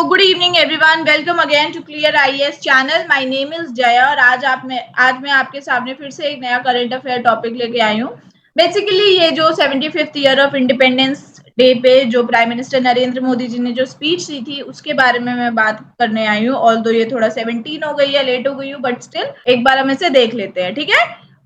Good evening everyone, welcome again to Clear IAS channel. My name is Jaya और आज मैं आपके सामने फिर से एक नया करंट अफेयर टॉपिक लेके आई हूँ। बेसिकली ये जो 75th year of independence day पे जो प्राइम मिनिस्टर नरेंद्र मोदी जी ने जो स्पीच दी थी उसके बारे में मैं बात करने आई हूँ। ऑल्दो ये थोड़ा 17 हो गई है, लेट हो गई हूँ, बट स्टिल एक बार हम इसे देख लेते हैं, ठीक है।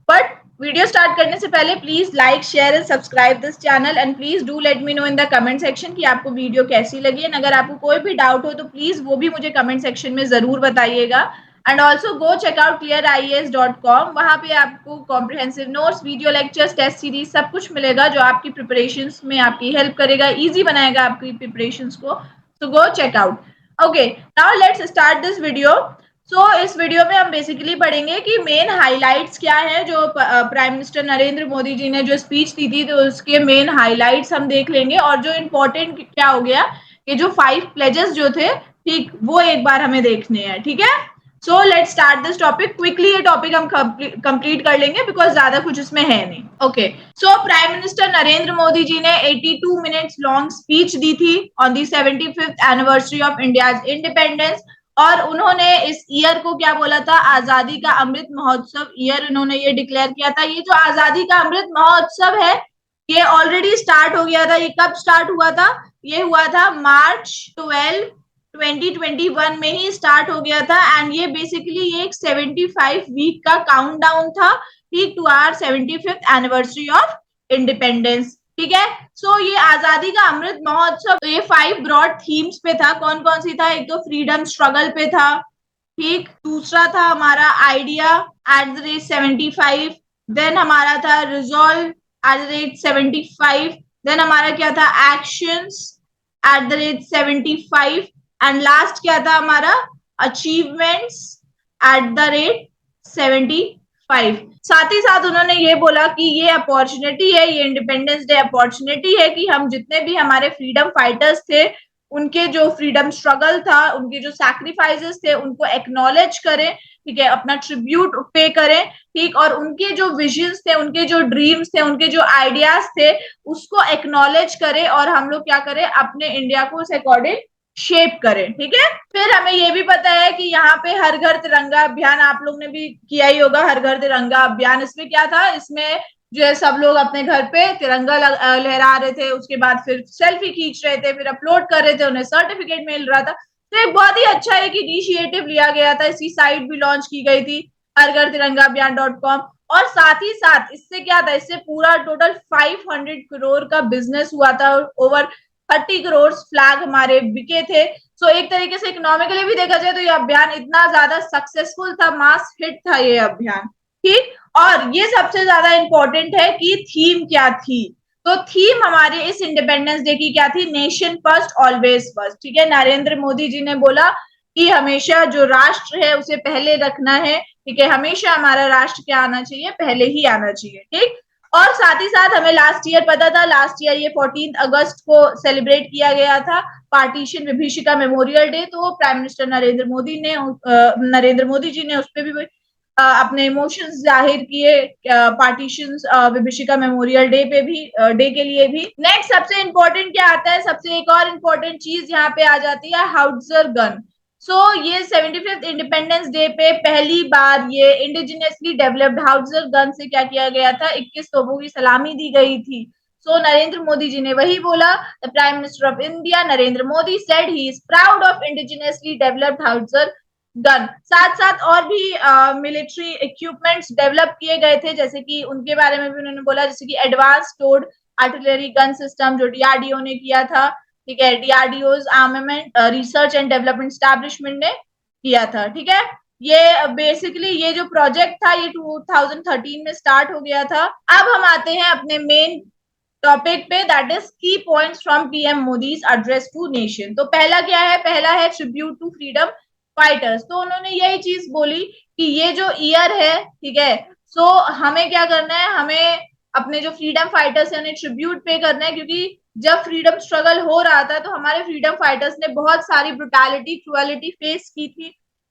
बट वीडियो स्टार्ट करने से पहले please like, share and subscribe this channel and please do let me know in the comment section कि आपको वीडियो कैसी लगी है। अगर आपको कोई भी डाउट हो तो प्लीज वो भी मुझे कमेंट सेक्शन में जरूर बताइएगा। And also go check out clearias.com। वहां पे आपको comprehensive notes, video lectures, test series सब कुछ मिलेगा जो आपकी प्रिपरेशन में आपकी हेल्प करेगा, ईजी बनाएगा आपकी प्रिपरेशन को। So go check out. Okay, now let's start this video. इस वीडियो में हम बेसिकली पढ़ेंगे कि मेन हाइलाइट्स क्या है। जो प्राइम मिनिस्टर नरेंद्र मोदी जी ने जो स्पीच दी थी तो उसके मेन हाइलाइट्स हम देख लेंगे, और जो इम्पोर्टेंट क्या हो गया कि जो 5 प्लेजेस जो थे, ठीक, वो एक बार हमें देखने हैं, ठीक है। So let's start this topic quickly. ये टॉपिक हम कंप्लीट कर लेंगे बिकॉज ज्यादा कुछ इसमें है नहीं। Okay, so prime minister Narendra Modi ji ने 82 मिनट्स लॉन्ग स्पीच दी थी on the 75th anniversary of India's independence. और उन्होंने इस ईयर को क्या बोला था, आजादी का अमृत महोत्सव ईयर उन्होंने ये डिक्लेयर किया था। ये जो आजादी का अमृत महोत्सव है ये ऑलरेडी स्टार्ट हो गया था। ये कब स्टार्ट हुआ था? ये हुआ था March 12, 2021 में ही स्टार्ट हो गया था। एंड ये बेसिकली ये एक 75 वीक का काउंटडाउन था, ठीक, to our 75th anniversary of independence, ठीक है। ये आजादी का अमृत महोत्सव, तो ये 5 ब्रॉड थीम्स पे था। कौन कौन सी था? एक तो फ्रीडम स्ट्रगल पे था, ठीक। दूसरा था हमारा idea at the rate 75। Then हमारा था resolve at the rate 75। Then हमारा क्या था? Actions at the rate 75। And last क्या था हमारा? Achievements at the rate 75। साथ ही साथ उन्होंने ये बोला कि ये अपॉर्चुनिटी है, ये इंडिपेंडेंस डे अपॉर्चुनिटी है कि हम जितने भी हमारे फ्रीडम फाइटर्स थे, उनके जो फ्रीडम स्ट्रगल था, उनके जो सैक्रिफाइसेस थे, उनको एक्नॉलेज करें, ठीक है, अपना ट्रिब्यूट पे करें, ठीक। और उनके जो विजन्स थे, उनके जो ड्रीम्स थे, उनके जो आइडियाज थे, उसको एक्नॉलेज करें और हम लोग क्या करें, अपने इंडिया को उस अकॉर्डिंग शेप करें, ठीक है। फिर हमें ये भी पता है कि यहाँ पे हर घर तिरंगा अभियान आप लोग ने भी किया ही होगा। हर घर तिरंगा अभियान, इसमें क्या था, इसमें जो है सब लोग अपने घर पे तिरंगा लहरा रहे थे, उसके बाद फिर सेल्फी खींच रहे थे, फिर अपलोड कर रहे थे, उन्हें सर्टिफिकेट मिल रहा था। तो एक बहुत ही अच्छा एक इनिशिएटिव लिया गया था। इसकी साइट भी लॉन्च की गई थी, हर घर तिरंगा अभियान.com। और साथ ही साथ इससे क्या था, इससे पूरा टोटल 500 करोड़ का बिजनेस हुआ था। ओवर 30 करोड़ फ्लैग हमारे बिके थे। एक तरीके से इकोनॉमिकली भी देखा जाए तो ये अभियान इतना ज्यादा सक्सेसफुल था, मास हिट था ये अभियान, ठीक। और ये सबसे ज्यादा इंपॉर्टेंट है कि थीम क्या थी। तो थीम हमारे इस इंडिपेंडेंस डे की क्या थी? नेशन फर्स्ट ऑलवेज फर्स्ट, ठीक है। नरेंद्र मोदी जी ने बोला कि हमेशा जो राष्ट्र है उसे पहले रखना है, ठीक है। हमेशा हमारा राष्ट्र क्या आना चाहिए? पहले ही आना चाहिए, ठीक। और साथ ही साथ हमें लास्ट ईयर पता था, लास्ट ईयर ये 14 अगस्त को सेलिब्रेट किया गया था, पार्टीशन विभीषिका मेमोरियल डे। तो प्राइम मिनिस्टर नरेंद्र मोदी जी ने उस पर भी अपने इमोशंस जाहिर किए, पार्टीशन विभीषिका मेमोरियल डे पे भी, डे के लिए भी। नेक्स्ट सबसे इंपॉर्टेंट क्या आता है? सबसे एक और इम्पोर्टेंट चीज यहाँ पे आ जाती है, हाउट्जर गन। ये 75th इंडिपेंडेंस डे पे पहली बार ये इंडिजिनियसली डेवलप्ड हाउट्जर गन से क्या किया गया था? 21 तोपों की सलामी दी गई थी। नरेंद्र मोदी जी ने वही बोला। The prime minister of India Narendra Modi said he is proud of indigenously developed howitzer gun. साथ साथ और भी मिलिट्री इक्विपमेंट्स डेवलप किए गए थे, जैसे कि उनके बारे में भी उन्होंने बोला, जैसे कि advance towed artillery gun system जो डीआरडीओ ने किया था, ठीक है। DRDO armament research and development establishment ने किया था, ठीक है। ये बेसिकली ये जो प्रोजेक्ट था ये 2013 में स्टार्ट हो गया था। अब हम आते हैं अपने मेन टॉपिक पे, that is key points from PM Modi's address to nation. तो पहला क्या है? पहला है ट्रिब्यूट टू फ्रीडम फाइटर्स। तो उन्होंने यही चीज बोली कि ये जो ईयर है, ठीक है, हमें क्या करना है, हमें अपने जो फ्रीडम फाइटर्स है उन्हें ट्रिब्यूट पे करना है, क्योंकि जब फ्रीडम स्ट्रगल हो रहा था तो हमारे फ्रीडम फाइटर्स ने बहुत सारी ब्रुटैलिटी, क्रुएलिटी फेस की थी,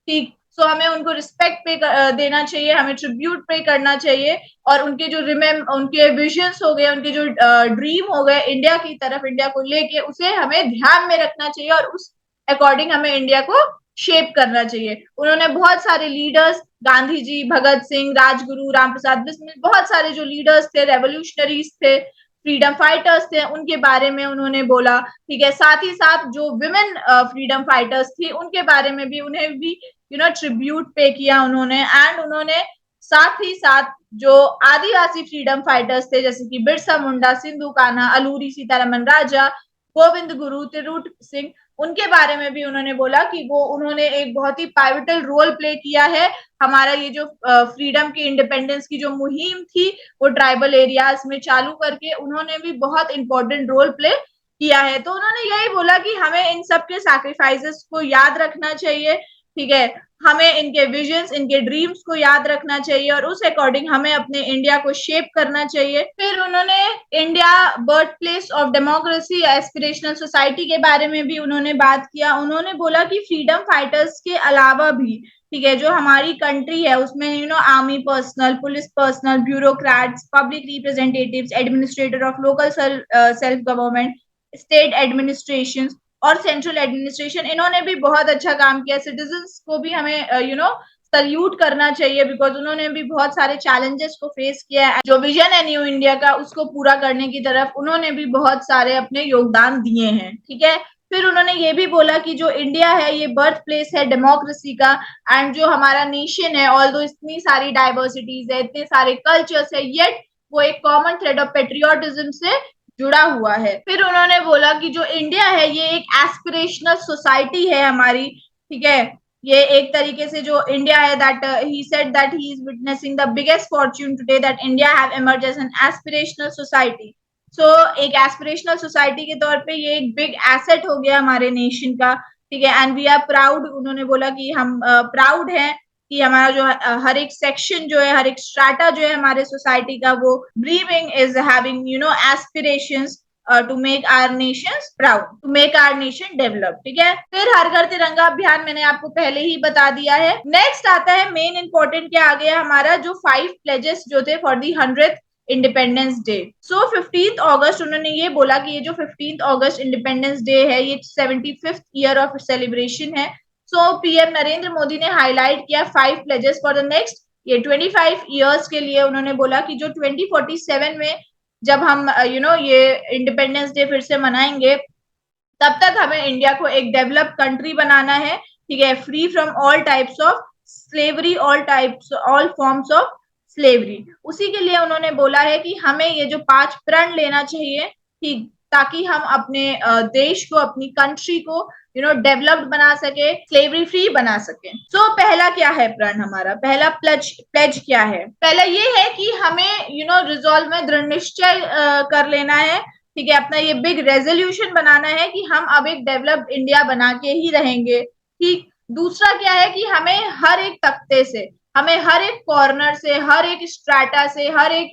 ठीक। हमें उनको रिस्पेक्ट पे देना चाहिए, हमें ट्रिब्यूट पे करना चाहिए। और उनके जो उनके विजन्स हो गए, उनके जो ड्रीम हो गए इंडिया की तरफ, इंडिया को लेके, उसे हमें ध्यान में रखना चाहिए और उस अकॉर्डिंग हमें इंडिया को शेप करना चाहिए। उन्होंने बहुत सारे लीडर्स, गांधी जी, भगत सिंह, राजगुरु, रामप्रसाद बिस्मिल, बहुत सारे जो लीडर्स थे, रेवोल्यूशनरीज थे, फ्रीडम फाइटर्स थे, उनके बारे में उन्होंने बोला। ठीक है, साथ ही साथ जो विमेन फ्रीडम फाइटर्स थी उनके बारे में भी, उन्हें भी ट्रिब्यूट पे किया उन्होंने। एंड उन्होंने साथ ही साथ जो आदिवासी फ्रीडम फाइटर्स थे, जैसे कि बिरसा मुंडा, सिंधु कान्हा, अलूरी सीतारमन राजा, गोविंद गुरु, तिरुट सिंह, उनके बारे में भी उन्होंने बोला कि वो उन्होंने एक बहुत ही पाइवटल रोल प्ले किया है। हमारा ये जो फ्रीडम की, इंडिपेंडेंस की जो मुहिम थी वो ट्राइबल एरियाज में चालू करके उन्होंने भी बहुत इंपॉर्टेंट रोल प्ले किया है। तो उन्होंने यही बोला कि हमें इन सब के सैक्रिफाइसेस को याद रखना चाहिए। ठीक है, हमें इनके विजन्स, इनके ड्रीम्स को याद रखना चाहिए और उस अकॉर्डिंग हमें अपने इंडिया को शेप करना चाहिए। फिर उन्होंने India birth place of democracy aspirational society के बारे में भी उन्होंने बात किया। उन्होंने बोला कि फ्रीडम फाइटर्स के अलावा भी, ठीक है, जो हमारी कंट्री है उसमें army personnel, police personal, bureaucrats, public representatives, administrator of local self government, state administration और सेंट्रल एडमिनिस्ट्रेशन, इन्होंने भी बहुत अच्छा काम किया। सिटीजन्स को भी हमें सल्यूट करना चाहिए, बिकॉज उन्होंने भी बहुत सारे चैलेंजेस को फेस किया है। जो विजन है न्यू इंडिया का उसको पूरा करने की तरफ उन्होंने भी बहुत सारे अपने योगदान दिए हैं। ठीक है, फिर उन्होंने ये भी बोला कि जो इंडिया है ये बर्थ प्लेस है डेमोक्रेसी का, एंड जो हमारा नेशन है, ऑल्दो इतनी सारी डाइवर्सिटीज है, इतने सारे कल्चर्स है, येट वो एक कॉमन थ्रेड ऑफ पेट्रियोटिज्म से जुड़ा हुआ है। फिर उन्होंने बोला कि जो इंडिया है ये एक एस्पिरेशनल सोसाइटी है हमारी। ठीक है, ये एक तरीके से जो इंडिया है, that he said that he is witnessing the biggest fortune today, that India have emerge as an aspirational society. So एक एस्पिरेशनल सोसाइटी के तौर पे ये एक बिग एसेट हो गया हमारे नेशन का। ठीक है, एंड वी आर प्राउड, उन्होंने बोला कि हम प्राउड हैं कि हमारा जो हर एक सेक्शन जो है, हर एक स्ट्राटा जो है हमारे सोसाइटी का, वो brewing is having aspirations to make our nation proud, to make our nation develop. ठीक है, फिर हर घर तिरंगा अभियान मैंने आपको पहले ही बता दिया है। नेक्स्ट आता है मेन इंपॉर्टेंट, क्या आ गया हमारा, जो 5 प्लेजेस जो थे for the 100th independence day. So 15 अगस्त उन्होंने ये बोला कि ये जो 15 अगस्त इंडिपेंडेंस डे है ये 75th ईयर ऑफ सेलिब्रेशन है। सो पीएम नरेंद्र मोदी ने हाईलाइट किया 5 प्लेजेस फॉर द नेक्स्ट ये 25 ईयर्स के लिए। उन्होंने बोला कि जो 2047 में जब हम ये इंडिपेंडेंस डे फिर से मनाएंगे, तब तक हमें इंडिया को एक डेवलप कंट्री बनाना है। ठीक है, free from all types of slavery, all forms of slavery. उसी के लिए उन्होंने बोला है कि हमें ये जो 5 प्रण लेना चाहिए, ठीक, ताकि हम अपने देश को, अपनी कंट्री को डेवलप्ड बना सके, स्लेवरी फ्री बना सके। सो पहला क्या है प्रण हमारा, पहला प्लेज क्या है? पहला ये है कि हमें रिजॉल्व में दृढ़ निश्चय कर लेना है। ठीक है, अपना ये बिग रेजोल्यूशन बनाना है कि हम अब एक डेवलप्ड इंडिया बना के ही रहेंगे। ठीक, दूसरा क्या है कि हमें हर एक तख्ते से, हमें हर एक कॉर्नर से, हर एक स्ट्राटा से, हर एक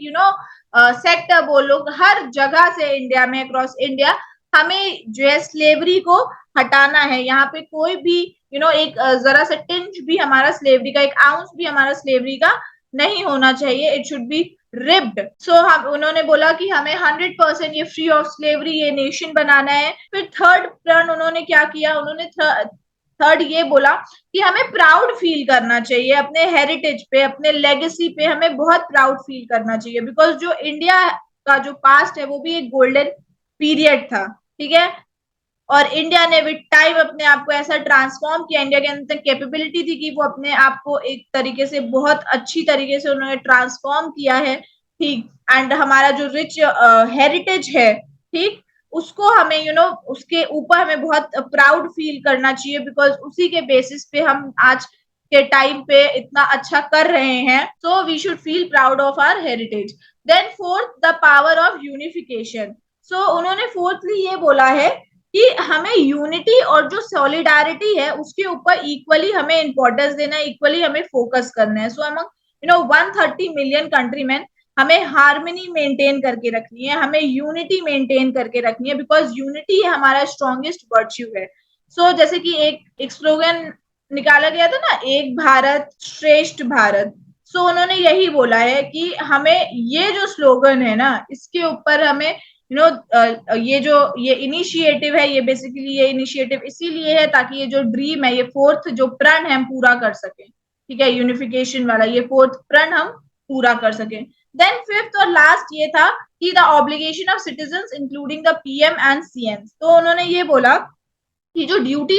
सेक्टर बोलो, हर जगह से इंडिया में, अक्रॉस इंडिया, हमें जो है स्लेवरी को हटाना है। यहाँ पे कोई भी एक जरा सा टिंच भी हमारा स्लेवरी का, एक आउंस भी हमारा स्लेवरी का नहीं होना चाहिए। It should be rid. So हम उन्होंने बोला कि हमें 100% ये फ्री ऑफ स्लेवरी ये नेशन बनाना है। फिर थर्ड प्रण उन्होंने क्या किया, उन्होंने थर्ड ये बोला कि हमें प्राउड फील करना चाहिए अपने हेरिटेज पे, अपने लेगेसी पे हमें बहुत प्राउड फील करना चाहिए। बिकॉज जो इंडिया का जो पास्ट है वो भी एक गोल्डन पीरियड था। ठीक है, और इंडिया ने विद टाइम अपने आप को ऐसा ट्रांसफॉर्म किया, इंडिया के अंदर कैपेबिलिटी थी कि वो अपने आप को एक तरीके से बहुत अच्छी तरीके से उन्होंने ट्रांसफॉर्म किया है। ठीक, एंड हमारा जो रिच हेरिटेज है, ठीक, उसको हमें उसके ऊपर हमें बहुत प्राउड फील करना चाहिए, बिकॉज उसी के बेसिस पे हम आज के टाइम पे इतना अच्छा कर रहे हैं। So we should feel proud of our heritage. Then fourth, the power of unification. So उन्होंने फोर्थली ये बोला है कि हमें यूनिटी और जो सॉलिडारिटी है उसके ऊपर इक्वली हमें इंपॉर्टेंस देना है, इक्वली हमें फोकस करना है। सो अमंग 130 मिलियन कंट्रीमैन हमें हार्मनी मेंटेन करके रखनी है, हमें यूनिटी मेंटेन करके रखनी है, बिकॉज यूनिटी हमारा स्ट्रॉन्गेस्ट वर्च्यू है। सो जैसे कि एक स्लोगन निकाला गया था ना, एक भारत श्रेष्ठ भारत। सो उन्होंने यही बोला है कि हमें ये जो स्लोगन है ना, इसके ऊपर हमें ये इनिशिएटिव है, ये बेसिकली ये इनिशिएटिव इसीलिए है ताकि ये जो ड्रीम है, ये फोर्थ जो प्रण है हम पूरा कर सकें, ठीक है, यूनिफिकेशन वाला ये फोर्थ प्रण हम पूरा कर सकें। देन फिफ्थ और लास्ट ये था कि the obligation of citizens including the PM and CM. तो उन्होंने ये बोला कि जो ड्यूटी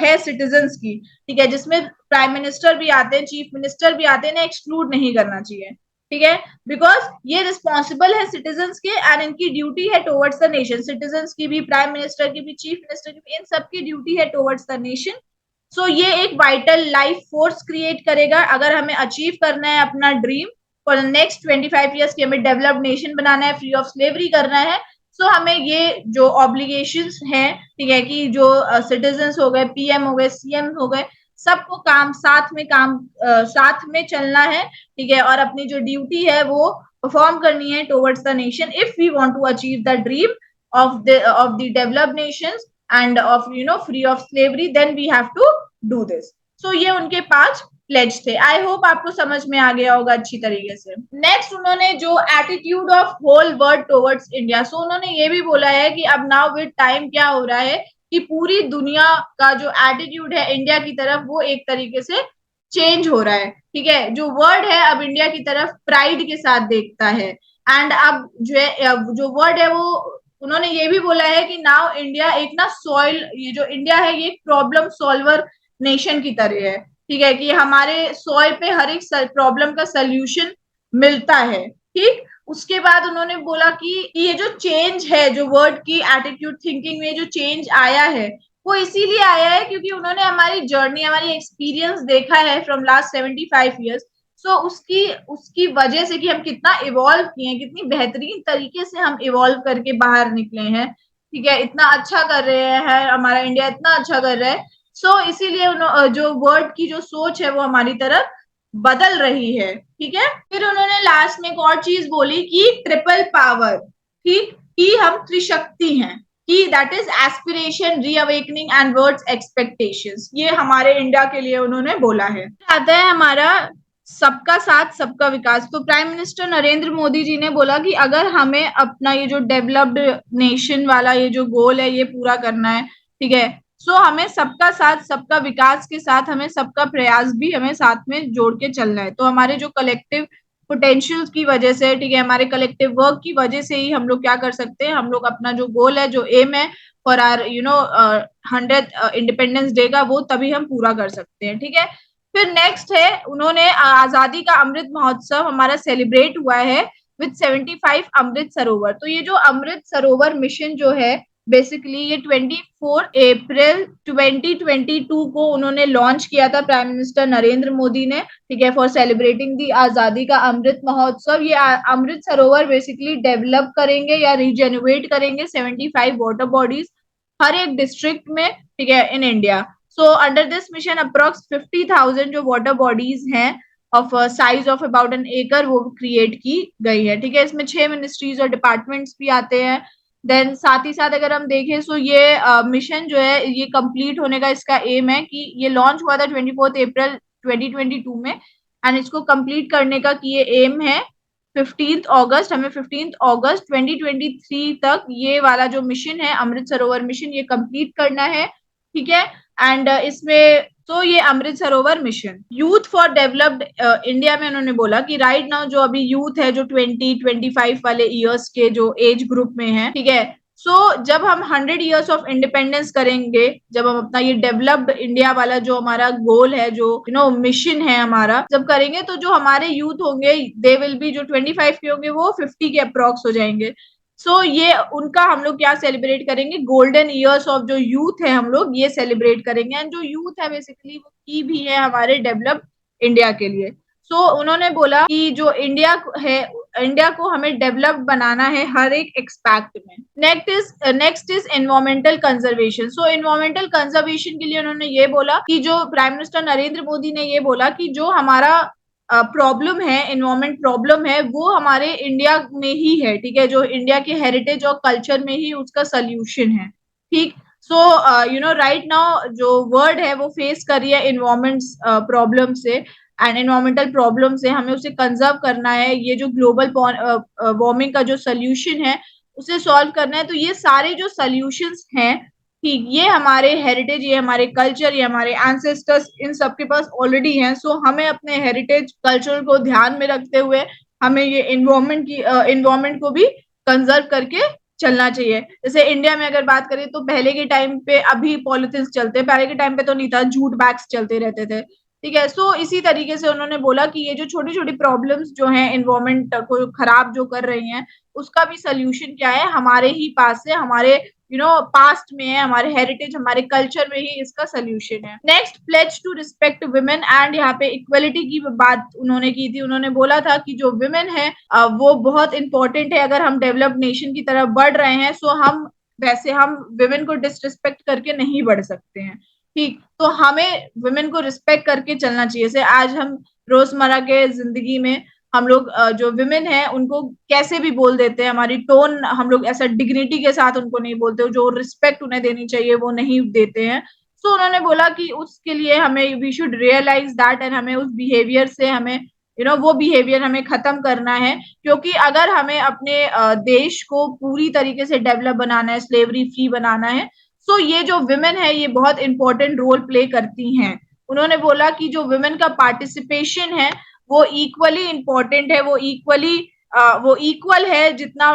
है सिटीजन्स की, ठीक है, जिसमें प्राइम मिनिस्टर भी आते हैं, चीफ मिनिस्टर भी आते हैं, ना एक्सक्लूड नहीं करना चाहिए, ठीक है, बिकॉज ये रिस्पॉन्सिबल है सिटीजन्स के एंड इनकी ड्यूटी है टुवर्ड्स द नेशन, सिटीजन्स की भी, प्राइम मिनिस्टर की भी, चीफ मिनिस्टर की भी, इन सबकी ड्यूटी है टुवर्ड्स द नेशन। सो ये एक वाइटल लाइफ फोर्स क्रिएट करेगा अगर हमें अचीव करना है अपना dream for the next 25 years की, हमें डेवलप्ड नेशन बनाना है, फ्री ऑफ स्लेवरी करना है। सो हमें ये जो ऑब्लिगेशंस हैं, ठीक है, कि जो सिटीजन्स हो गए, पीएम हो गए, सीएम हो गए, सबको साथ में चलना है, ठीक है, और अपनी जो ड्यूटी है वो परफॉर्म करनी है towards the nation if we want to achieve the dream of the developed nations and of free of slavery, then we have to do this. So ये उनके 5 प्लेज थे। आई होप आपको समझ में आ गया होगा अच्छी तरीके से। नेक्स्ट उन्होंने जो attitude of whole world towards India, so उन्होंने ये भी बोला है कि अब नाउ विद टाइम क्या हो रहा है कि पूरी दुनिया का जो एटीट्यूड है इंडिया की तरफ वो एक तरीके से चेंज हो रहा है, ठीक है, जो वर्ल्ड है अब इंडिया की तरफ प्राइड के साथ देखता है। एंड अब जो वर्ल्ड है वो, उन्होंने ये भी बोला है कि नाउ इंडिया एक ना सॉइल, ये जो इंडिया है ये एक प्रॉब्लम सॉल्वर नेशन की तरह है, ठीक है, कि हमारे सॉइल पे हर एक प्रॉब्लम का सोल्यूशन मिलता है, ठीक। उसके बाद उन्होंने बोला कि ये जो चेंज है, जो वर्ड की एटीट्यूड थिंकिंग में जो चेंज आया है वो इसीलिए आया है क्योंकि उन्होंने हमारी जर्नी, हमारी एक्सपीरियंस देखा है फ्रॉम लास्ट 75 ईयर्स। सो उसकी वजह से कि हम कितना इवॉल्व किए हैं, कितनी बेहतरीन तरीके से हम इवॉल्व करके बाहर निकले हैं, ठीक है, इतना अच्छा कर रहे हैं, हमारा इंडिया इतना अच्छा कर रहा है। सो इसीलिए जो वर्ल्ड की जो सोच है वो हमारी तरफ बदल रही है, ठीक है। फिर उन्होंने लास्ट में एक और चीज बोली कि ट्रिपल पावर, ठीक, कि हम त्रिशक्ति हैं, कि that is aspiration, reawakening and words expectations, ये हमारे इंडिया के लिए उन्होंने बोला है। आता है हमारा सबका साथ सबका विकास। तो प्राइम मिनिस्टर नरेंद्र मोदी जी ने बोला कि अगर हमें अपना ये जो डेवलप्ड नेशन वाला ये जो गोल है ये पूरा करना है, ठीक है, सो हमें सबका साथ सबका विकास के साथ हमें सबका प्रयास भी हमें साथ में जोड़ के चलना है। तो हमारे जो कलेक्टिव पोटेंशियल की वजह से, ठीक है, हमारे कलेक्टिव वर्क की वजह से ही हम लोग क्या कर सकते हैं, हम लोग अपना जो गोल है, जो एम है for are 100th independence day का, वो तभी हम पूरा कर सकते हैं, ठीक है। फिर नेक्स्ट है, उन्होंने आजादी का अमृत महोत्सव हमारा सेलिब्रेट हुआ है विद 75 अमृत सरोवर। तो ये जो अमृत सरोवर मिशन जो है बेसिकली ये 24 अप्रैल 2022 को उन्होंने लॉन्च किया था प्राइम मिनिस्टर नरेंद्र मोदी ने, ठीक है, फॉर सेलिब्रेटिंग दी आजादी का अमृत महोत्सव। ये अमृत सरोवर बेसिकली डेवलप करेंगे या रिजेन्युएट करेंगे 75 वाटर बॉडीज हर एक डिस्ट्रिक्ट में, ठीक है, in India. So under this mission approx 50,000 जो वाटर बॉडीज हैं of size of about an एकड़ वो क्रिएट की गई है, ठीक है। इसमें 6 मिनिस्ट्रीज और डिपार्टमेंट्स भी आते हैं। देन साथ ही साथ अगर हम देखें सो ये मिशन जो है ये कंप्लीट होने का इसका एम है कि ये लॉन्च हुआ था 24 अप्रैल 2022 में एंड इसको कंप्लीट करने का कि ये एम है 15th अगस्त, हमें 15th अगस्त 2023 तक ये वाला जो मिशन है अमृत सरोवर मिशन ये कंप्लीट करना है, ठीक है। एंड इसमें तो ये Amrit Sarovar mission youth for developed India में उन्होंने बोला कि राइट नाउ जो अभी यूथ है जो 20-25 वाले ईयर्स के जो एज ग्रुप में है, ठीक है, सो जब हम 100 ईयर्स ऑफ इंडिपेंडेंस करेंगे, जब हम अपना ये डेवलप्ड इंडिया वाला जो हमारा गोल है, जो मिशन है हमारा, जब करेंगे तो जो हमारे यूथ होंगे दे विल बी, जो 25 के होंगे वो 50 के अप्रॉक्स हो जाएंगे। सो ये उनका हम लोग क्या सेलिब्रेट करेंगे, गोल्डन ईयर्स ऑफ जो यूथ है हम लोग ये सेलिब्रेट करेंगे। एंड जो यूथ है बेसिकली वो की भी है हमारे डेवलप्ड इंडिया के लिए। सो उन्होंने बोला कि जो इंडिया है, इंडिया को हमें डेवलप बनाना है हर एक एक्सपेक्ट में। Next is environmental conservation. So environmental conservation के लिए उन्होंने ये बोला कि जो प्राइम मिनिस्टर नरेंद्र मोदी ने ये बोला कि जो हमारा प्रॉब्लम है, एनवायरमेंट प्रॉब्लम है, वो हमारे इंडिया में ही है, ठीक है, जो इंडिया के हेरिटेज और कल्चर में ही उसका सोल्यूशन है, ठीक। सो राइट नाउ जो वर्ल्ड है वो फेस कर रही है एनवायरमेंट प्रॉब्लम से एंड एनवायरमेंटल प्रॉब्लम से हमें उसे कंजर्व करना है। ये जो ग्लोबल वार्मिंग का जो सोल्यूशन है उसे सॉल्व करना है। तो ये सारे जो सॉल्यूशंस हैं, ठीक, ये हमारे हेरिटेज, ये हमारे कल्चर, ये हमारे एंसेस्टर्स, इन सबके पास ऑलरेडी हैं। सो हमें अपने हेरिटेज कल्चर को ध्यान में रखते हुए हमें ये इन्वायरमेंट को भी कंजर्व करके चलना चाहिए। जैसे इंडिया में अगर बात करें तो पहले के टाइम पे, अभी पॉलिथिन चलते, पहले के टाइम पे तो नहीं था, जूट बैग्स चलते रहते थे, ठीक है। सो इसी तरीके से उन्होंने बोला कि ये जो छोटी छोटी प्रॉब्लम्स जो हैं इन्वायरमेंट को खराब जो कर रही हैं, उसका भी सोल्यूशन क्या है, हमारे ही पास है, हमारे पास्ट में है, हमारे हेरिटेज, हमारे कल्चर में ही इसका सोल्यूशन है। Next, pledge to respect women, and यहाँ पे इक्वलिटी की बात उन्होंने की थी। उन्होंने बोला था कि जो वुमेन है वो बहुत इंपॉर्टेंट है। अगर हम डेवलप्ड नेशन की तरफ बढ़ रहे हैं, सो हम वुमेन को डिसरिस्पेक्ट करके नहीं बढ़ सकते हैं, ठीक। तो हमें वुमेन को रिस्पेक्ट करके चलना चाहिए। जैसे आज हम रोजमर्रा के जिंदगी में हम लोग जो विमेन है उनको कैसे भी बोल देते हैं, हमारी टोन, हम लोग ऐसा डिग्निटी के साथ उनको नहीं बोलते, जो रिस्पेक्ट उन्हें देनी चाहिए वो नहीं देते हैं। सो उन्होंने बोला कि उसके लिए हमें, we should realise that, and हमें उस बिहेवियर से हमें वो बिहेवियर हमें खत्म करना है। क्योंकि अगर हमें अपने देश को पूरी तरीके से डेवलप बनाना है, स्लेवरी फ्री बनाना है, सो ये जो विमेन है ये बहुत इंपॉर्टेंट रोल प्ले करती हैं। उन्होंने बोला कि जो विमेन का पार्टिसिपेशन है वो इक्वली इम्पोर्टेंट है, वो इक्वल है जितना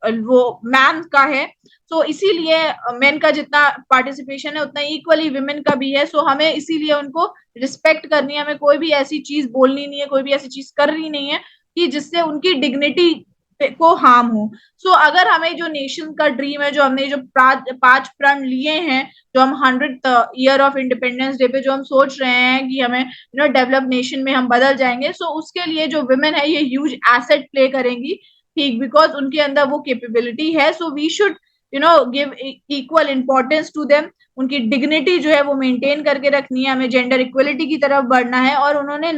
वो मैन का है। सो इसीलिए मेन का जितना पार्टिसिपेशन है उतना इक्वली विमेन का भी है। सो हमें इसीलिए उनको रिस्पेक्ट करनी है, हमें कोई भी ऐसी चीज बोलनी नहीं है, कोई भी ऐसी चीज करनी नहीं है कि जिससे उनकी डिग्निटी को हार्म हो। सो अगर हमें जो नेशन का ड्रीम है, जो हमने जो 5 प्रण लिए हैं, जो हम 100th year of independence day पे जो हम सोच रहे हैं कि हमें डेवलप नेशन में हम बदल जाएंगे, सो उसके लिए जो वुमेन है ये ह्यूज एसेट प्ले करेंगी, ठीक, बिकॉज उनके अंदर वो कैपेबिलिटी है। So we should give equal importance to them. उनकी डिग्निटी जो है वो मेंटेन करके रखनी है, हमें जेंडर इक्वलिटी की तरफ बढ़ना है। और उन्होंने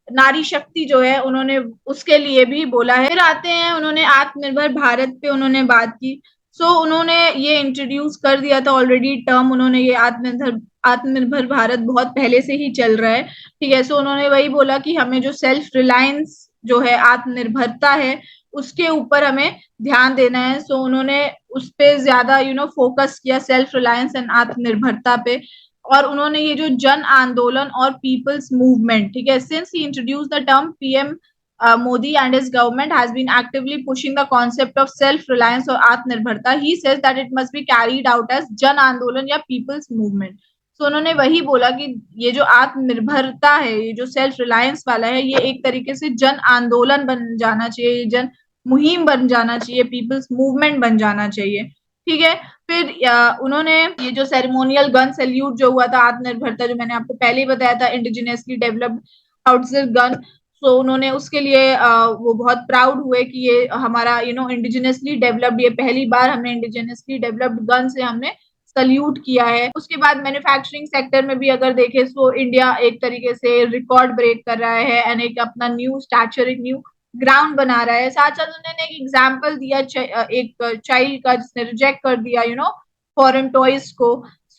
नारी शक्ति जो है उन्होंने उसके लिए भी बोला है। फिर आते हैं, उन्होंने आत्मनिर्भर भारत पे उन्होंने बात की। सो उन्होंने ये इंट्रोड्यूस कर दिया था ऑलरेडी टर्म, उन्होंने ये आत्मनिर्भर भारत बहुत पहले से ही चल रहा है, ठीक है। सो उन्होंने वही बोला कि हमें जो सेल्फ रिलायंस जो है, आत्मनिर्भरता है, उसके ऊपर हमें ध्यान देना है। सो उन्होंने उस पे ज्यादा फोकस किया, सेल्फ रिलायंस एंड आत्मनिर्भरता पे। और उन्होंने ये जो जन आंदोलन और पीपल्स मूवमेंट, ठीक है, since he introduce the term, PM Modi and his government has been actively pushing the concept of self-reliance or Atmanirbharta. He says that it must be carried out as Jan Andolan या People's Movement. So उन्होंने वही बोला कि ये जो आत्मनिर्भरता है, ये जो सेल्फ रिलायंस वाला है, ये एक तरीके से जन आंदोलन बन जाना चाहिए, जन मुहिम बन जाना चाहिए, पीपल्स मूवमेंट बन जाना चाहिए, ठीक है। फिर उन्होंने ये जो सेरेमोनियल गन सैल्यूट जो हुआ था आत्मनिर्भरता, जो मैंने आपको पहले ही बताया था, इंडिजिनियसली डेवलप्ड हाउसर गन। सो उन्होंने उसके लिए वो बहुत प्राउड हुए कि ये हमारा इंडिजिनियसली डेवलप्ड, ये पहली बार हमने इंडिजिनियसली डेवलप्ड गन से हमने सल्यूट किया है। उसके बाद मैन्युफैक्चरिंग सेक्टर में भी अगर देखें तो इंडिया एक तरीके से रिकॉर्ड ब्रेक कर रहा है एंड एक अपना न्यू स्टैचर, एक न्यू ग्राउंड बना रहा है। साथ साथ उन्होंने एक एग्जाम्पल दिया एक चाइल्ड का जिसने रिजेक्ट कर दिया फॉरेन टॉयज को।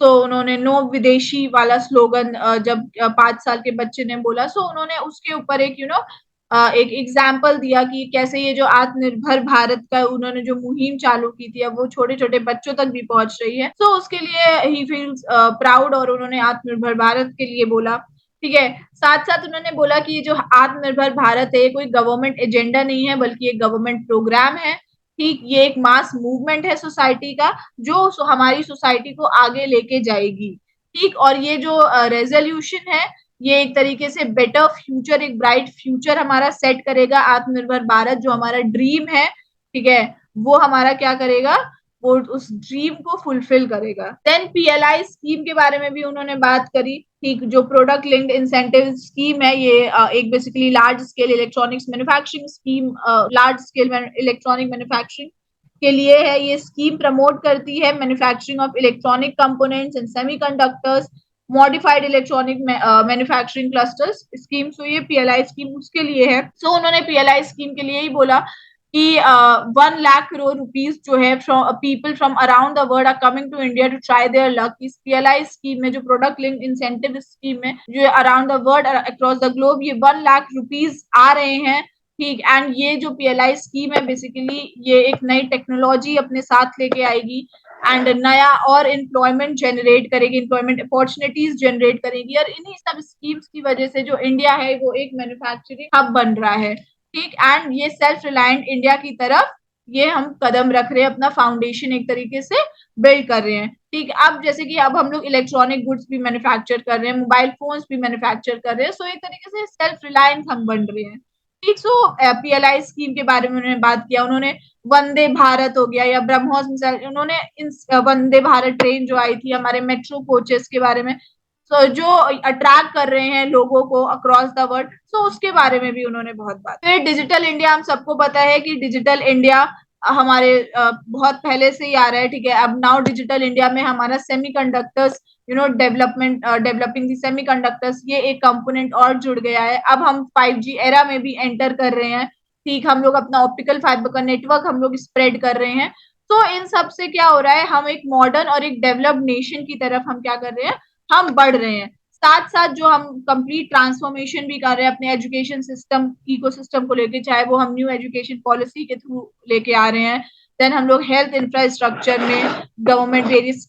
सो उन्होंने नो विदेशी वाला स्लोगन जब 5 साल के बच्चे ने बोला, सो उन्होंने उसके ऊपर एक एक एग्जाम्पल दिया कि कैसे ये जो आत्मनिर्भर भारत का उन्होंने जो मुहिम चालू की थी, अब वो छोटे छोटे बच्चों तक भी पहुंच रही है। सो उसके लिए ही फील्स प्राउड, और उन्होंने आत्मनिर्भर भारत के लिए बोला, ठीक है। साथ साथ उन्होंने बोला कि ये जो आत्मनिर्भर भारत है, कोई गवर्नमेंट एजेंडा नहीं है, बल्कि एक गवर्नमेंट प्रोग्राम है, ठीक। ये एक मास मूवमेंट है सोसाइटी का, जो हमारी सोसाइटी को आगे लेके जाएगी, ठीक। और ये जो रेजोल्यूशन है, ये एक तरीके से बेटर फ्यूचर, एक ब्राइट फ्यूचर हमारा सेट करेगा। आत्मनिर्भर भारत जो हमारा ड्रीम है, ठीक है, वो हमारा क्या करेगा, वो उस ड्रीम को फुलफिल करेगा। देन पीएलआई स्कीम के बारे में भी उन्होंने बात करी, ठीक। जो प्रोडक्ट लिंक्ड इंसेंटिव स्कीम है, ये एक basically large scale electronics manufacturing scheme, large scale electronic manufacturing के लिए है। ये स्कीम प्रमोट करती है manufacturing of electronic components and semiconductors, modified electronic manufacturing clusters scheme. So ये पीएलआई स्कीम उसके लिए है। सो उन्होंने पीएलआई स्कीम के लिए ही बोला कि 1 लाख करोड़ रुपीज जो है from people from around the world are coming to India to try their luck. इस पीएलआई स्कीम में, जो प्रोडक्ट लिंक इंसेंटिव स्कीम में, जो around the world across the globe, ये 1 लाख रुपीज आ रहे हैं ठीक। एंड ये जो पीएलआई स्कीम है बेसिकली ये एक नई टेक्नोलॉजी अपने साथ लेके आएगी एंड नया और एम्प्लॉयमेंट जनरेट करेगी, एम्प्लॉयमेंट अपॉर्चुनिटीज जनरेट करेगी, और इन्हीं सब स्कीम्स की वजह से जो इंडिया है वो एक मैन्युफैक्चरिंग हब बन रहा है। ठीक। एंड ये सेल्फ रिलायंट इंडिया की तरफ ये हम कदम रख रहे हैं, अपना फाउंडेशन एक तरीके से बिल्ड कर रहे हैं। ठीक। अब जैसे कि अब हम लोग इलेक्ट्रॉनिक गुड्स भी मैन्युफैक्चर कर रहे हैं, मोबाइल फोन्स भी मैन्युफैक्चर कर रहे हैं, सो एक तरीके से सेल्फ रिलायंट हम बन रहे हैं। ठीक। सो पीएलआई स्कीम के बारे में उन्होंने बात किया, उन्होंने वंदे भारत हो गया या ब्रह्मोस मिसाइल, उन्होंने इन वंदे भारत ट्रेन जो आई थी, हमारे मेट्रो कोचेस के बारे में, सो जो अट्रैक्ट कर रहे हैं लोगों को अक्रॉस द वर्ल्ड, सो उसके बारे में भी उन्होंने बहुत बात। फिर डिजिटल इंडिया, हम सबको पता है कि डिजिटल इंडिया हमारे बहुत पहले से ही आ रहा है। ठीक है। अब नाउ डिजिटल इंडिया में हमारा सेमीकंडक्टर्स डेवलपिंग दी सेमीकंडक्टर्स, ये एक कंपोनेंट और जुड़ गया है। अब हम 5G एरा में भी एंटर कर रहे हैं। ठीक। हम लोग अपना ऑप्टिकल फाइबर का नेटवर्क हम लोग स्प्रेड कर रहे हैं। तो इन सब से क्या हो रहा है, हम एक मॉडर्न और एक डेवलप्ड नेशन की तरफ हम क्या कर रहे हैं, हम बढ़ रहे हैं। साथ साथ जो हम कंप्लीट ट्रांसफॉर्मेशन भी कर रहे हैं अपने एजुकेशन सिस्टम इकोसिस्टम को लेके, चाहे वो हम न्यू एजुकेशन पॉलिसी के थ्रू लेके आ रहे हैं। देन हम लोग हेल्थ इंफ्रास्ट्रक्चर में गवर्नमेंट वेरियस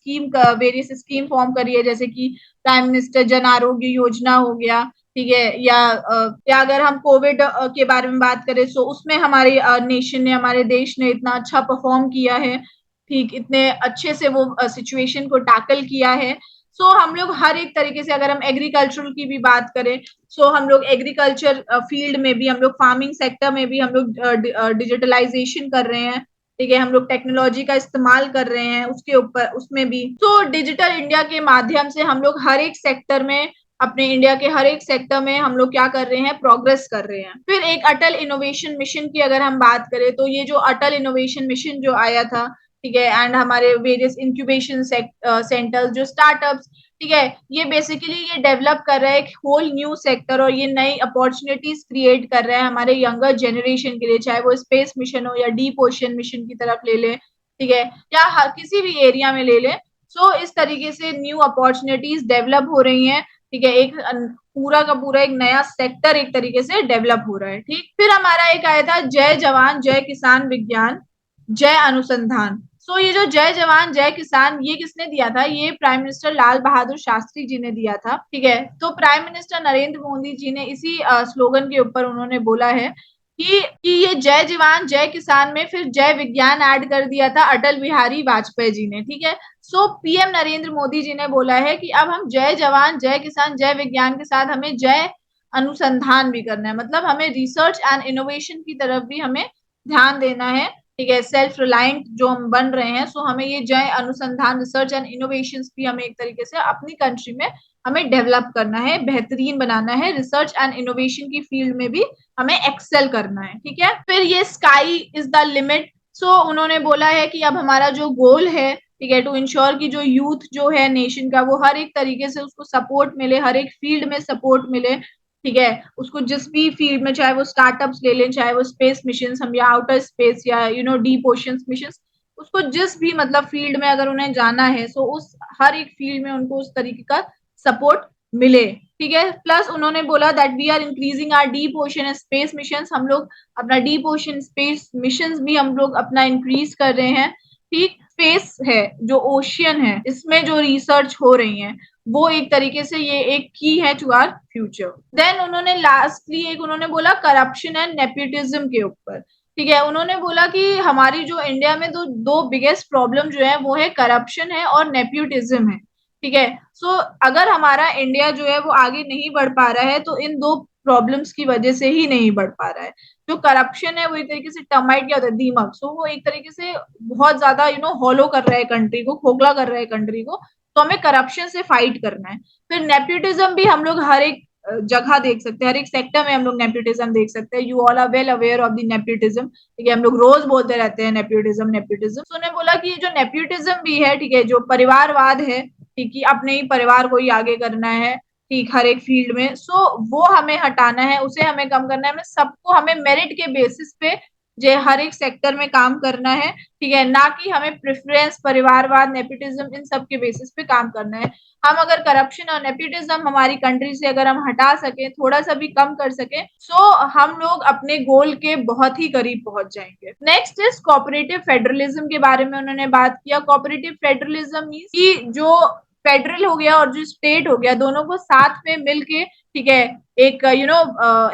स्कीम फॉर्म करी है, जैसे कि प्राइम मिनिस्टर जन आरोग्य योजना हो गया। ठीक है। या अगर हम कोविड के बारे में बात करें, सो उसमें हमारे नेशन ने, हमारे देश ने इतना अच्छा परफॉर्म किया है। ठीक। इतने अच्छे से वो सिचुएशन को टैकल किया है। सो हम लोग हर एक तरीके से, अगर हम एग्रीकल्चरल की भी बात करें, सो हम लोग एग्रीकल्चर फील्ड में भी, हम लोग फार्मिंग सेक्टर में भी हम लोग डिजिटलाइजेशन कर रहे हैं। ठीक है। हम लोग टेक्नोलॉजी का इस्तेमाल कर रहे हैं उसके ऊपर, उसमें भी। तो डिजिटल इंडिया के माध्यम से हम लोग हर एक सेक्टर में, अपने इंडिया के हर एक सेक्टर में हम लोग क्या कर रहे हैं, प्रोग्रेस कर रहे हैं। फिर एक अटल इनोवेशन मिशन की अगर हम बात करें, तो ये जो अटल इनोवेशन मिशन जो आया था, ठीक है, एंड हमारे वेरियस इंक्यूबेशन सेंटर्स जो स्टार्टअप्स, ठीक है, ये बेसिकली ये डेवलप कर रहा है एक होल न्यू सेक्टर, और ये नई अपॉर्चुनिटीज क्रिएट कर रहा है हमारे यंगर जनरेशन के लिए, चाहे वो स्पेस मिशन हो या डीप ओशन मिशन की तरफ ले ले, ठीक है, या किसी भी एरिया में ले ले। सो इस तरीके से न्यू अपॉर्चुनिटीज डेवलप हो रही हैं। ठीक है। एक पूरा का पूरा एक नया सेक्टर एक तरीके से डेवलप हो रहा है। ठीक। फिर हमारा एक आया था जय जवान जय किसान विज्ञान जय अनुसंधान। सो ये जो जय जवान जय किसान, ये किसने दिया था, ये प्राइम मिनिस्टर लाल बहादुर शास्त्री जी ने दिया था। ठीक है। तो प्राइम मिनिस्टर नरेंद्र मोदी जी ने इसी स्लोगन के ऊपर उन्होंने बोला है कि ये जय जवान जय किसान में फिर जय विज्ञान ऐड कर दिया था अटल बिहारी वाजपेयी जी ने। ठीक है। सो पीएम नरेंद्र मोदी जी ने बोला है कि अब हम जय जवान जय किसान जय विज्ञान के साथ हमें जय अनुसंधान भी करना है, मतलब हमें रिसर्च एंड इनोवेशन की तरफ भी हमें ध्यान देना है। ठीक है। सेल्फ रिलायंट जो हम बन रहे हैं, सो हमें ये जय अनुसंधान रिसर्च एंड इनोवेशन भी हमें एक तरीके से अपनी कंट्री में हमें डेवलप करना है, बेहतरीन बनाना है, रिसर्च एंड इनोवेशन की फील्ड में भी हमें एक्सेल करना है। ठीक है। फिर ये स्काई इज द लिमिट। सो उन्होंने बोला है कि अब हमारा जो गोल है, ठीक है, टू इंश्योर की जो यूथ जो है नेशन का, वो हर एक तरीके से उसको सपोर्ट मिले, हर एक फील्ड में सपोर्ट मिले। ठीक है। उसको जिस भी फील्ड में, चाहे वो स्टार्टअप्स ले लें, चाहे वो स्पेस मिशन हम या आउटर स्पेस या डीप ओशन मिशन, उसको जिस भी मतलब फील्ड में अगर उन्हें जाना है, सो उस हर एक फील्ड में उनको उस तरीके का सपोर्ट मिले। ठीक है। प्लस उन्होंने बोला that we are increasing our deep ocean and space mission, हम लोग अपना डीप ओशन स्पेस मिशन भी हम लोग अपना इंक्रीज कर रहे हैं। ठीक। स्पेस है जो ओशियन है, इसमें जो रिसर्च हो रही है, वो एक तरीके से ये एक की है टू आर फ्यूचर। देन उन्होंने लास्टली एक उन्होंने बोला करप्शन एंड नेपोटिज्म के ऊपर। ठीक है। उन्होंने बोला कि हमारी जो इंडिया में दो बिगेस्ट प्रॉब्लम जो है वो है करप्शन है और नेपोटिज्म है। ठीक है। सो अगर हमारा इंडिया जो है वो आगे नहीं बढ़ पा रहा है, तो इन दो प्रॉब्लम्स की वजह से ही नहीं बढ़ पा रहा है। जो करप्शन है वो एक तरीके से टर्माइट क्या होता है, दीमक, सो वो एक तरीके से बहुत ज्यादा हॉलो कर रहा है कंट्री को, खोखला कर रहा है कंट्री को, तो हमें करप्शन से फाइट करना है। फिर नेपोटिज्म भी हम लोग हर एक जगह देख सकते हैं, हर एक सेक्टर में हम लोग नेपोटिज्म देख सकते हैं। You all are well aware of the nepotism. ठीक है। हम लोग रोज बोलते रहते हैं नेपोटिज्म नेपोटिज्म। तो उन्होंने बोला कि जो नेपोटिज्म भी है, ठीक है, जो परिवारवाद है, ठीक है, अपने ही परिवार को ही आगे करना है, ठीक, हर एक फील्ड में, सो वो हमें हटाना है, उसे हमें कम करना है, हमें सबको हमें मेरिट के बेसिस पे जो हर एक सेक्टर में काम करना है, ठीक है, ना कि हमें प्रेफरेंस, परिवारवाद, नेपोटिज्म इन सब के बेसिस पे काम करना है। हम अगर करप्शन और नेपोटिज्म हमारी कंट्री से अगर हम हटा सके, थोड़ा सा भी कम कर सके, तो हम लोग अपने गोल के बहुत ही करीब पहुंच जाएंगे। नेक्स्ट इज कोऑपरेटिव फेडरलिज्म के बारे में उन्होंने बात किया। कोऑपरेटिव फेडरलिज्म मीन्स कि जो फेडरल हो गया और जो स्टेट हो गया, दोनों को साथ में मिलके, ठीक है, एक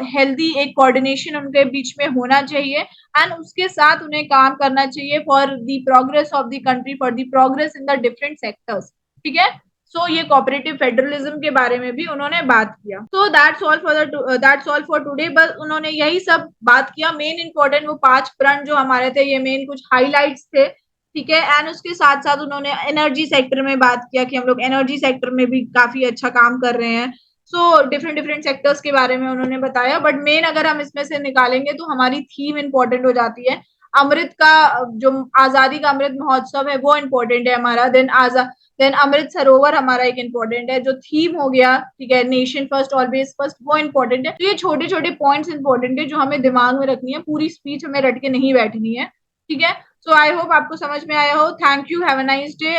हेल्दी एक कोऑर्डिनेशन उनके बीच में होना चाहिए, एंड उसके साथ उन्हें काम करना चाहिए for the progress of the country, for the progress in the different sectors, ठीक है। सो ये कोऑपरेटिव फेडरलिज्म के बारे में भी उन्होंने बात किया। तो दैट्स ऑल फॉर टुडे। बस उन्होंने यही सब बात किया। मेन इंपॉर्टेंट वो 5 प्रण जो हमारे थे, ये मेन कुछ हाईलाइट्स थे, ठीक है। एंड उसके साथ साथ उन्होंने एनर्जी सेक्टर में बात किया कि हम लोग एनर्जी सेक्टर में भी काफी अच्छा काम कर रहे हैं। सो डिफरेंट डिफरेंट सेक्टर्स के बारे में उन्होंने बताया, बट मेन अगर हम इसमें से निकालेंगे तो हमारी थीम इंपॉर्टेंट हो जाती है। अमृत का जो आजादी का अमृत महोत्सव है वो इम्पोर्टेंट है हमारा। देन अमृत सरोवर हमारा एक इम्पोर्टेंट है। जो थीम हो गया, ठीक है, नेशन फर्स्ट ऑलवेज फर्स्ट, वो इम्पोर्टेंट है। तो ये छोटे छोटे पॉइंट्स इंपॉर्टेंट है जो हमें दिमाग में रखनी है, पूरी स्पीच हमें रट के नहीं बैठनी है, ठीक है। सो आई होप आपको समझ में आया हो। Thank you, have a nice day.